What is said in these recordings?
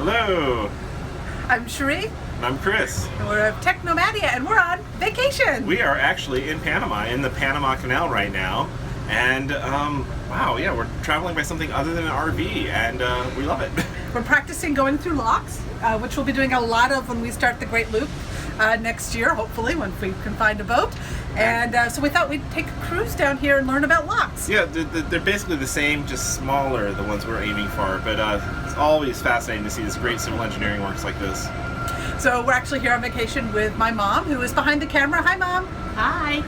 Hello, I'm Cherie. and I'm Chris. And we're Technomadia, and we're on vacation. We are actually in Panama, in the Panama Canal right now. And, wow, yeah, we're traveling by something other than an RV, and we love it. We're practicing going through locks, which we'll be doing a lot of when we start the Great Loop next year, hopefully, when we can find a boat. And so we thought we'd take a cruise down here and learn about locks. Yeah, they're basically the same, just smaller, the ones we're aiming for. But it's always fascinating to see this great civil engineering works like this. So we're actually here on vacation with my mom, who is behind the camera. Hi, Mom. Hi.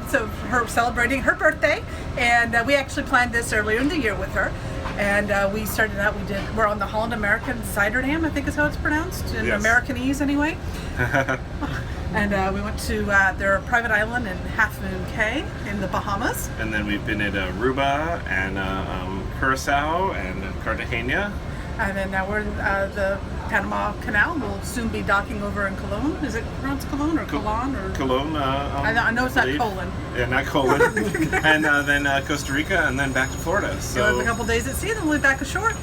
So her celebrating her birthday, and we actually planned this earlier in the year with her. And we started out. We're on the Holland America Zuiderdam, I think is how it's pronounced, in Yes. Americanese anyway. And we went to their private island in Half Moon Cay in the Bahamas. And then we've been at Aruba and Curacao and Cartagena. And then now we're in the Panama Canal. We'll soon be docking over in Cologne. Is it pronounced Cologne or Cologne? Or? Cologne. I know it's not believe. colon. Yeah, not Colon. And then Costa Rica, and then back to Florida. So we have a couple days at sea, then we'll be back ashore.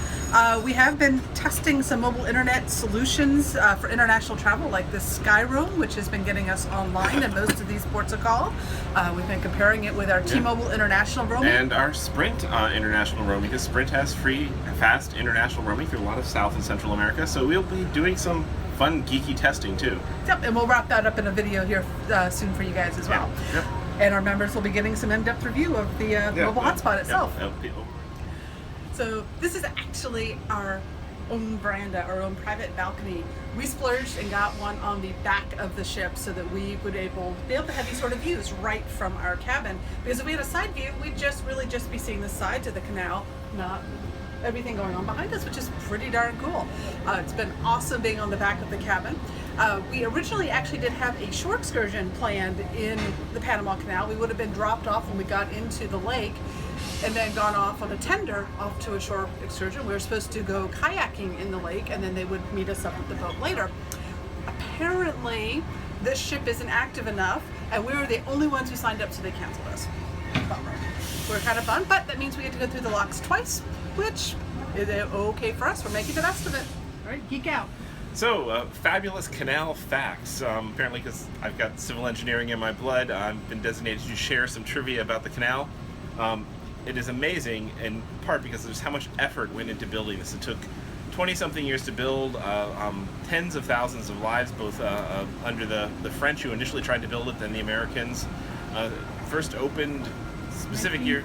We have been testing some mobile internet solutions for international travel, like the Sky Roam, which has been getting us online in most of these ports of call. We've been comparing it with our T-Mobile international roaming. And our Sprint international roaming, because Sprint has free, fast international roaming through a lot of South and Central America. So we'll be doing some fun, geeky testing too. Yep, and we'll wrap that up in a video here soon for you guys as well. Yep. And our members will be getting some in-depth review of the mobile hotspot itself. Yep. So this is actually our own veranda, our own private balcony. We splurged and got one on the back of the ship so that we would be able to have these sort of views right from our cabin. Because if we had a side view, we'd just be seeing the sides of the canal, not everything going on behind us, which is pretty darn cool. It's been awesome being on the back of the cabin. We originally actually did have a shore excursion planned in the Panama Canal. We would have been dropped off when we got into the lake and then gone off on a tender off to a shore excursion. We were supposed to go kayaking in the lake, and then they would meet us up at the boat later. Apparently, this ship isn't active enough, and we were the only ones who signed up, so they canceled us. Bummer. We're kind of bummed, but that means we get to go through the locks twice, which is okay for us. We're making the best of it. All right, geek out. So, fabulous Canal Facts. Apparently, because I've got civil engineering in my blood, I've been designated to share some trivia about the canal. It is amazing, in part because of how much effort went into building this. It took 20-something years to build, tens of thousands of lives, both under the French, who initially tried to build it, then the Americans. First opened specific 1914. year.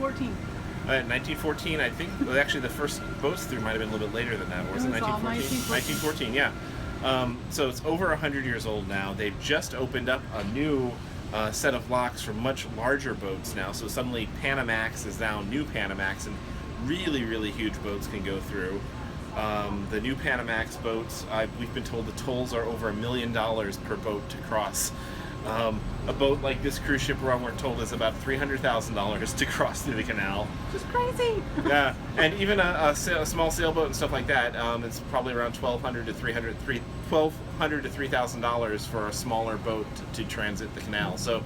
1914, I think. Well, actually, the first boats through might have been a little bit later than that. Was it 1914? 1914, yeah. So it's over 100 years old now. They've just opened up a new set of locks for much larger boats now. So suddenly Panamax is now new Panamax, and really, really huge boats can go through. The new Panamax boats, we've been told the tolls are over $1 million per boat to cross. A boat like this cruise ship we're on, we're told, is about $300,000 to cross through the canal. Just crazy. Yeah, and even a small sailboat and stuff like that, it's probably around $1,200 to $3,000 for a smaller boat to transit the canal. So,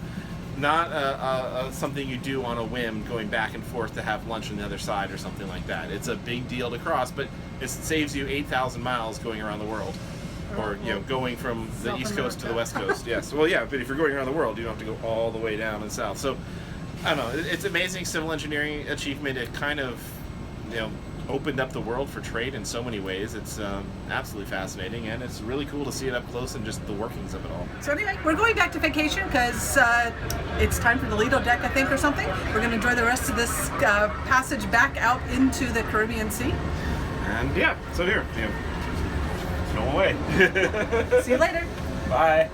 not something you do on a whim, going back and forth to have lunch on the other side or something like that. It's a big deal to cross, but it saves you 8,000 miles going around the world. Or, going from the East Coast to the West Coast. Yes. Well, yeah, but if you're going around the world, you don't have to go all the way down and south. So, I don't know. It's amazing civil engineering achievement. It kind of, opened up the world for trade in so many ways. It's absolutely fascinating, and it's really cool to see it up close and just the workings of it all. So anyway, we're going back to vacation because it's time for the Lido deck, I think, or something. We're going to enjoy the rest of this passage back out into the Caribbean Sea. And yeah, so here, go away. See you later. Bye.